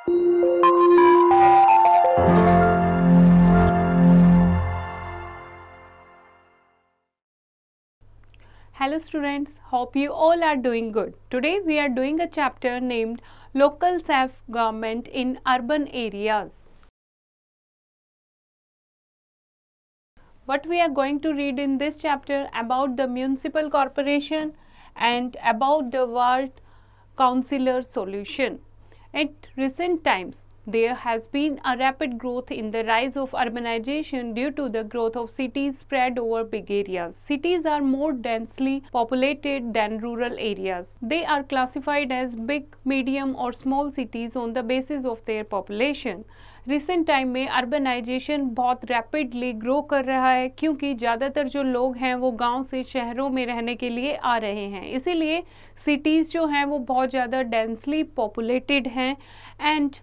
Hello students, hope you all are doing good. Today we are doing a chapter named Local Self-Government in Urban Areas. What we are going to read in this chapter about the municipal corporation and about the ward councillor solution. At recent times, there has been a rapid growth in the rise of urbanization due to the growth of cities spread over big areas. Cities are more densely populated than rural areas. They are classified as big, medium or small cities on the basis of their population. Recent time में urbanisation बहुत rapidly grow कर रहा है क्योंकि ज़्यादातर जो लोग हैं वो गांव से शहरों में रहने के लिए आ रहे हैं, इसीलिए सिटीज़ जो हैं वो बहुत ज़्यादा डेंसली पॉपुलेटेड हैं। एंड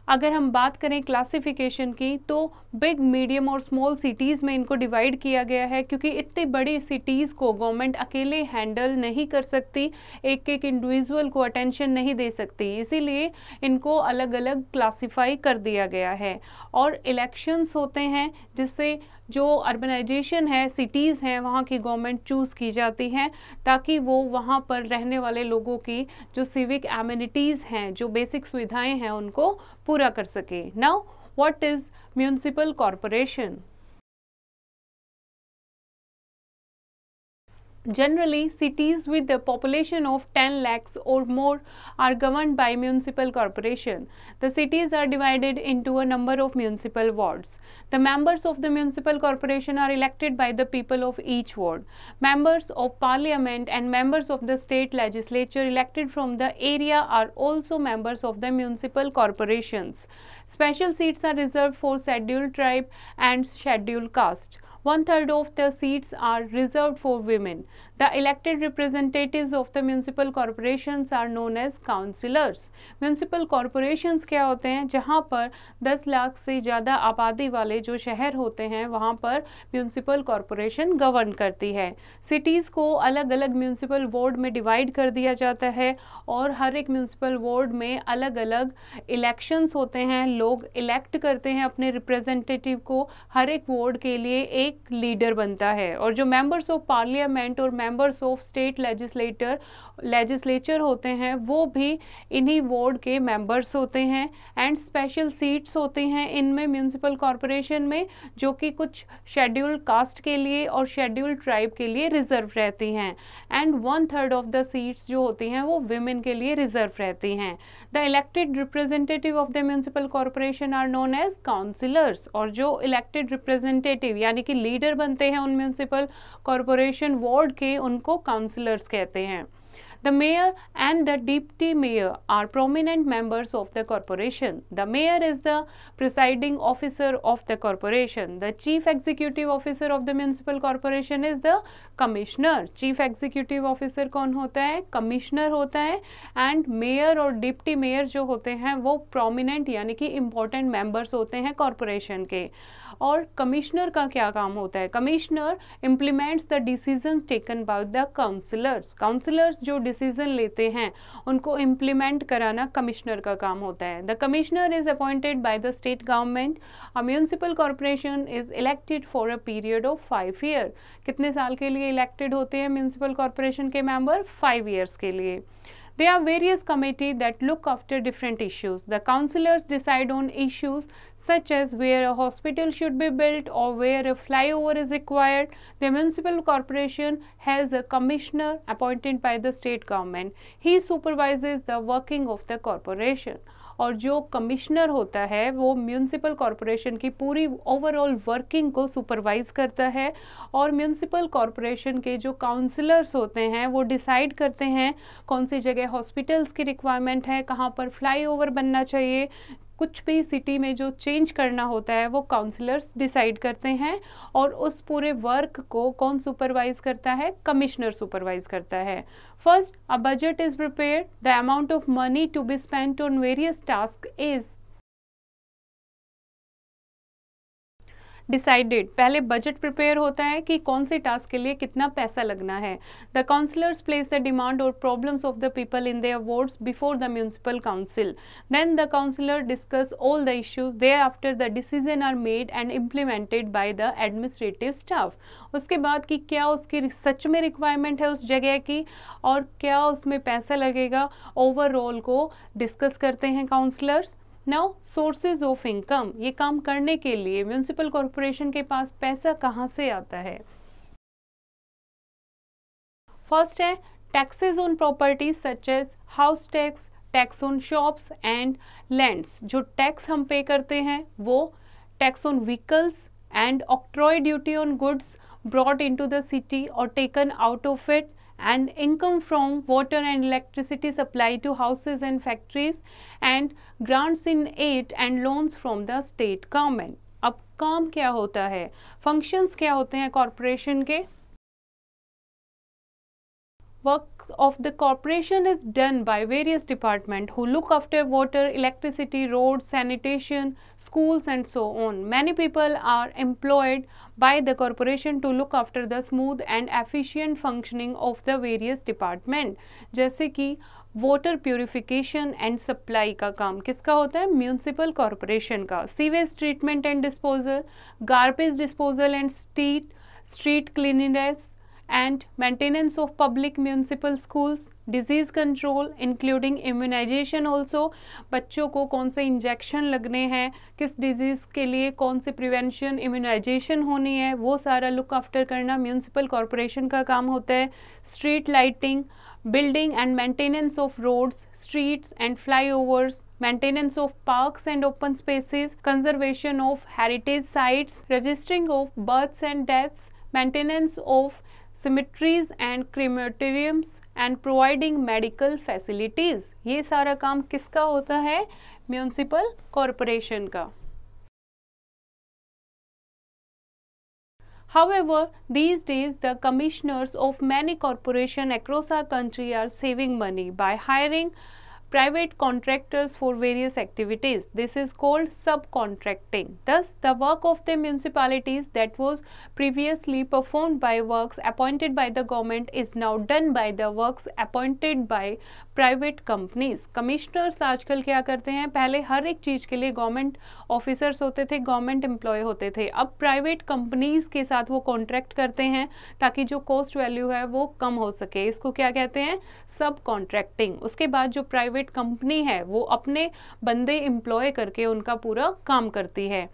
अगर हम बात करें क्लासिफिकेशन की तो बिग, मीडियम और स्मॉल सिटीज़ में इनको डिवाइड किया गया है क्योंकि इतनी बड़ी सिटीज़ को गवर्नमेंट अकेले हैंडल नहीं कर सकती, एक एक इंडिविजुअल को अटेंशन नहीं दे सकती, इसीलिए इनको अलग अलग क्लासिफाई कर दिया गया है। और इलेक्शंस होते हैं जिससे जो अर्बनाइजेशन है, सिटीज़ हैं, वहाँ की गवर्नमेंट चूज़ की जाती है ताकि वो वहाँ पर रहने वाले लोगों की जो सिविक एमिनिटीज़ हैं, जो बेसिक सुविधाएं हैं, उनको पूरा कर सके। Now what is municipal corporation? Generally, cities with a population of 10 lakhs or more are governed by municipal corporation. The cities are divided into a number of municipal wards. The members of the municipal corporation are elected by the people of each ward. Members of parliament and members of the state legislature elected from the area are also members of the municipal corporations. Special seats are reserved for scheduled tribe and scheduled caste. 1/3 of the seats are reserved for women. The elected representatives of the municipal corporations are known as councillors. Municipal corporations क्या होते हैं? जहाँ पर 10 लाख से ज़्यादा आबादी वाले जो शहर होते हैं वहाँ पर म्यूनिसिपल कॉरपोरेशन गवर्न करती है। सिटीज़ को अलग अलग म्यूनिसिपल वार्ड में डिवाइड कर दिया जाता है और हर एक म्यूनिसिपल वार्ड में अलग अलग इलेक्शंस होते हैं, लोग इलेक्ट करते हैं अपने रिप्रेजेंटेटिव को, हर एक वार्ड के लिए एक लीडर बनता है और जो मेंबर्स ऑफ पार्लियामेंट और मेंबर्स ऑफ स्टेट लेजिस्लेचर होते हैं वो भी इन्हीं वार्ड के मेंबर्स होते हैं। एंड स्पेशल सीट्स होती हैं इनमें म्यूनिसिपल कॉरपोरेशन में जो कि कुछ शेड्यूल्ड कास्ट के लिए और शेड्यूल्ड ट्राइब के लिए रिजर्व रहती हैं। एंड 1/3 ऑफ द सीट्स जो होती हैं वो विमेन के लिए रिजर्व रहती हैं। The elected representative of the municipal corporation are known as councillors और जो इलेक्टेड रिप्रेजेंटेटिव यानी कि लीडर बनते हैं उन म्यूनिसिपल कॉरपोरेशन वार्ड के, उनको काउंसिलर्स कहते हैं। The mayor and the deputy mayor are prominent members of the corporation. The mayor is the presiding officer of the corporation. The chief executive officer of the municipal corporation is the commissioner. Chief executive officer कौन होता है? commissioner होता है। and mayor और deputy mayor जो होते हैं वो prominent यानी कि important members होते हैं corporation के। और कमिश्नर का क्या काम होता है? Commissioner implements the decision taken by the councillors. Councillors जो डिसीजन लेते हैं उनको इम्प्लीमेंट कराना कमिश्नर का काम होता है। The commissioner is appointed by the state government. A municipal corporation is elected for a period of 5 year. कितने साल के लिए इलेक्टेड होते हैं म्यूनिसिपल कॉरपोरेशन के मेंबर? 5 ईयर्स के लिए। There are various committees that look after different issues. The councillors decide on issues such as where a hospital should be built or where a flyover is required. The municipal corporation has a commissioner appointed by the state government. He supervises the working of the corporation. और जो commissioner होता है वो municipal corporation की पूरी overall working को supervise करता है और म्यूनिसिपल कॉरपोरेशन के जो काउंसलर्स होते हैं वो डिसाइड करते हैं कौन सी जगह हॉस्पिटल्स की रिक्वायरमेंट है, कहाँ पर फ्लाईओवर बनना चाहिए, कुछ भी सिटी में जो चेंज करना होता है वो काउंसलर्स डिसाइड करते हैं और उस पूरे वर्क को कौन सुपरवाइज करता है? कमिश्नर सुपरवाइज करता है। First, a budget is prepared. The amount of money to be spent on various task is decided, पहले बजट प्रिपेयर होता है कि कौन से टास्क के लिए कितना पैसा लगना है. The counsellors place the demand और problems of the people in their wards before the municipal council. Then the counsellor discuss all the issues. There after the decision are made and implemented by the administrative staff. उसके बाद कि क्या उसकी सच में requirement है उस जगह की और क्या उसमें पैसा लगेगा, ओवरऑल को डिस्कस करते हैं councillors. Now sources of income, ये काम करने के लिए म्यूनिसिपल कॉरपोरेशन के पास पैसा कहाँ से आता है. फर्स्ट है taxes on properties such as house tax, tax on shops and lands. जो टैक्स हम पे करते हैं वो tax on vehicles and octroi duty on goods brought into the city और taken out of it, and income from water and electricity supply to houses and factories, and grants in aid and loans from the state government. अब काम क्या होता है, functions क्या होते हैं corporation के. Work of the corporation is done by various departments who look after water, electricity, roads, sanitation, schools and so on. Many people are employed by the corporation to look after the smooth and efficient functioning of the various department. जैसे कि water purification and supply का काम किसका होता है, municipal corporation का. Sewage treatment and disposal, garbage disposal and street cleanliness and maintenance of public municipal schools, disease control including immunization also, बच्चों को कौन से इंजेक्शन लगने हैं, किस डिजीज़ के लिए कौन से प्रिवेंशन इम्यूनाइजेशन होनी है, वो सारा लुक आफ्टर करना म्यूनिसिपल कॉरपोरेशन का काम होता है. Street lighting, building and maintenance of roads, streets and flyovers, maintenance of parks and open spaces, conservation of heritage sites, registering of births and deaths, maintenance of cemeteries and crematoriums and providing medical facilities. ये सारा काम किसका होता है, municipal corporation का. However, these days the commissioners of many corporations across our country are saving money by hiring private contractors for various activities. This is called subcontracting. Thus, the work of the municipalities that was previously performed by works appointed by the government is now done by the works appointed by private companies. Commissioners आजकल क्या करते हैं, पहले हर एक चीज़ के लिए government officers होते थे, गवर्नमेंट एम्प्लॉय होते थे. अब प्राइवेट कंपनीज के साथ वो कॉन्ट्रैक्ट करते हैं ताकि जो कॉस्ट वैल्यू है वो कम हो सके. इसको क्या कहते हैं, सब कॉन्ट्रैक्टिंग. उसके बाद जो प्राइवेट कंपनी है वो अपने बंदे एम्प्लॉय करके उनका पूरा काम करती है.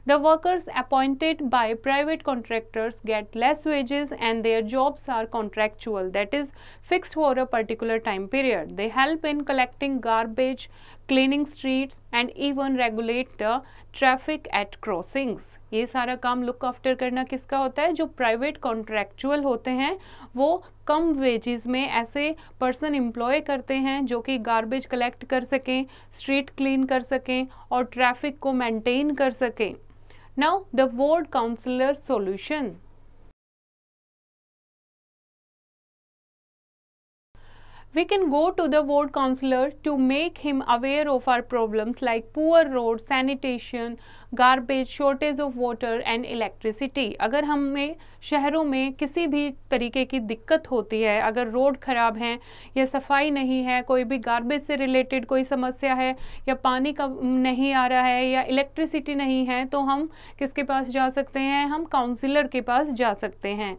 The workers appointed by private contractors get less wages and their jobs are contractual, that is fixed for a particular time period. They help in collecting garbage, cleaning streets and even regulate the traffic at crossings. ये सारा काम look after करना किसका होता है, जो private contractual होते हैं वो कम वेजेस में ऐसे पर्सन एम्प्लॉय करते हैं जो कि गार्बेज कलेक्ट कर सकें, स्ट्रीट क्लीन कर सकें और ट्रैफिक को मेंटेन कर सकें. Now the ward councillor solution. We can go to the ward councillor to make him aware of our problems like poor roads, sanitation, garbage, shortage of water and electricity. अगर हमें शहरों में किसी भी तरीके की दिक्कत होती है, अगर रोड ख़राब हैं या सफाई नहीं है, कोई भी गार्बेज से रिलेटेड कोई समस्या है या पानी का नहीं आ रहा है या इलेक्ट्रिसिटी नहीं है, तो हम किसके पास जा सकते हैं, हम काउंसलर के पास जा सकते हैं.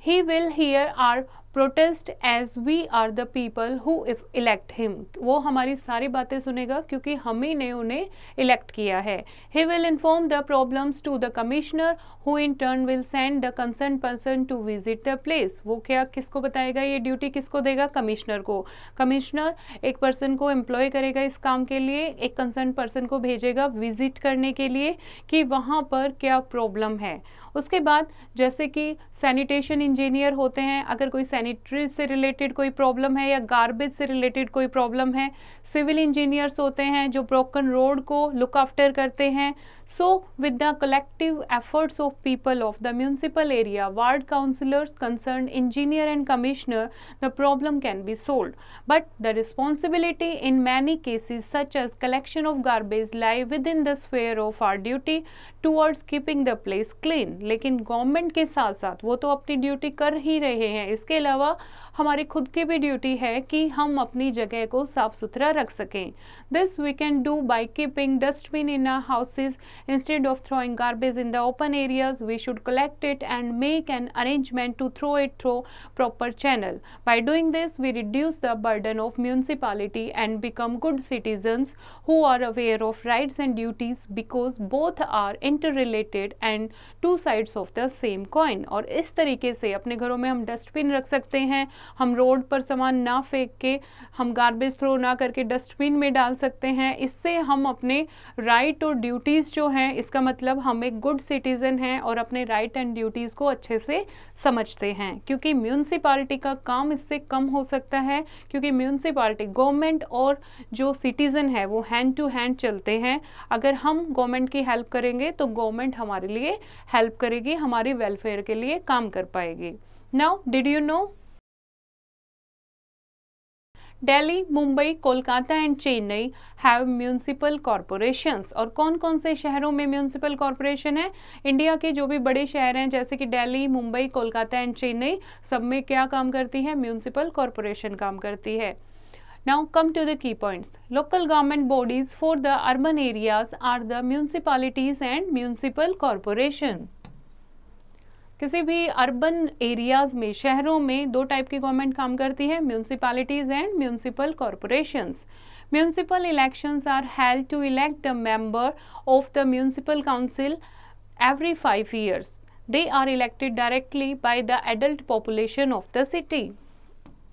He will hear our protest as we are the people who elect him. वो हमारी सारी बातें सुनेगा क्योंकि हम ही ने उन्हें इलेक्ट किया है. He will inform the problems to the commissioner who in turn will send the concerned person to visit the place. वो क्या किसको बताएगा, ये ड्यूटी किसको देगा, कमिश्नर को. कमिश्नर एक पर्सन को एम्प्लॉय करेगा इस काम के लिए, एक कंसर्न पर्सन को भेजेगा विजिट करने के लिए कि वहाँ पर क्या प्रॉब्लम है. उसके बाद जैसे कि सैनिटेशन इंजीनियर होते हैं, अगर कोई सैनिटरी से रिलेटेड कोई प्रॉब्लम है या गार्बेज से रिलेटेड कोई प्रॉब्लम है। सिविल इंजीनियर्स होते हैं जो ब्रोकन रोड को लुक आफ्टर करते हैं। So with the collective efforts of people of the municipal area, ward councillors, concern engineer and commissioner, the problem can be solved, but the responsibility in many cases such as collection of garbage lie within the sphere of our duty towards keeping the place clean. लेकिन government के साथ साथ वो तो अपनी duty कर ही रहे हैं, इसके अलावा हमारी खुद की भी ड्यूटी है कि हम अपनी जगह को साफ सुथरा रख सकें। This we can do by keeping dustbin in our houses instead of throwing garbage in the open areas. We should collect it and make an arrangement to throw it through proper channel. By doing this, we reduce the burden of municipality and become good citizens who are aware of rights and duties, because both are interrelated and two sides of the same coin. और इस तरीके से अपने घरों में हम dustbin रख सकते हैं, हम रोड पर सामान ना फेंक के, हम गार्बेज थ्रो ना करके डस्टबिन में डाल सकते हैं। इससे हम अपने राइट और ड्यूटीज़ जो हैं, इसका मतलब हम एक गुड सिटीज़न हैं और अपने राइट एंड ड्यूटीज़ को अच्छे से समझते हैं, क्योंकि म्यूनसिपालिटी का काम इससे कम हो सकता है, क्योंकि म्यूनसिपालिटी गवर्नमेंट और जो सिटीज़न है वो हैंड टू हैंड चलते हैं। अगर हम गवर्नमेंट की हेल्प करेंगे तो गवर्नमेंट हमारे लिए हेल्प करेगी, हमारी वेलफेयर के लिए काम कर पाएगी। Now did you know Delhi, Mumbai, Kolkata and Chennai have municipal corporations. और कौन कौन से शहरों में म्यूनसिपल कॉरपोरेशन है? इंडिया के जो भी बड़े शहर हैं जैसे कि दिल्ली, मुंबई, कोलकाता एंड चेन्नई, सब में क्या काम करती है? म्यूनसिपल कॉरपोरेशन काम करती है। Now come to the key points. Local government bodies for the urban areas are the municipalities and municipal corporation. किसी भी अर्बन एरियाज में, शहरों में दो टाइप की गवर्नमेंट काम करती है, municipalities and municipal corporations. Municipal elections are held to elect the member of the municipal council every 5 years. They are elected directly by the adult population of the city.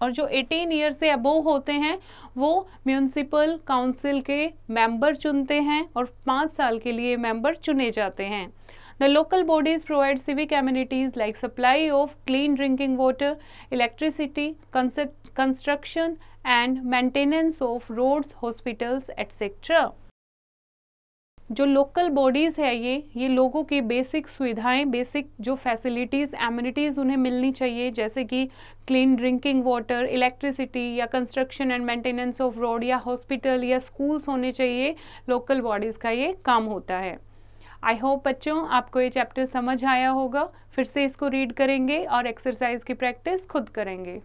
और जो 18 year से above होते हैं वो municipal council के member चुनते हैं और 5 साल के लिए मेंबर चुने जाते हैं। The local bodies provide civic amenities like supply of clean drinking water, electricity, construction and maintenance of roads, hospitals, etc. जो लोकल बॉडीज़ है ये लोगों की बेसिक सुविधाएं, बेसिक जो फैसिलिटीज़, एमिनिटीज़ उन्हें मिलनी चाहिए, जैसे कि क्लीन ड्रिंकिंग वाटर, इलेक्ट्रिसिटी या construction and maintenance of road या हॉस्पिटल या स्कूल्स होने चाहिए। लोकल बॉडीज़ का ये काम होता है। आई होप बच्चों आपको ये चैप्टर समझ आया होगा। फिर से इसको रीड करेंगे और एक्सरसाइज की प्रैक्टिस खुद करेंगे।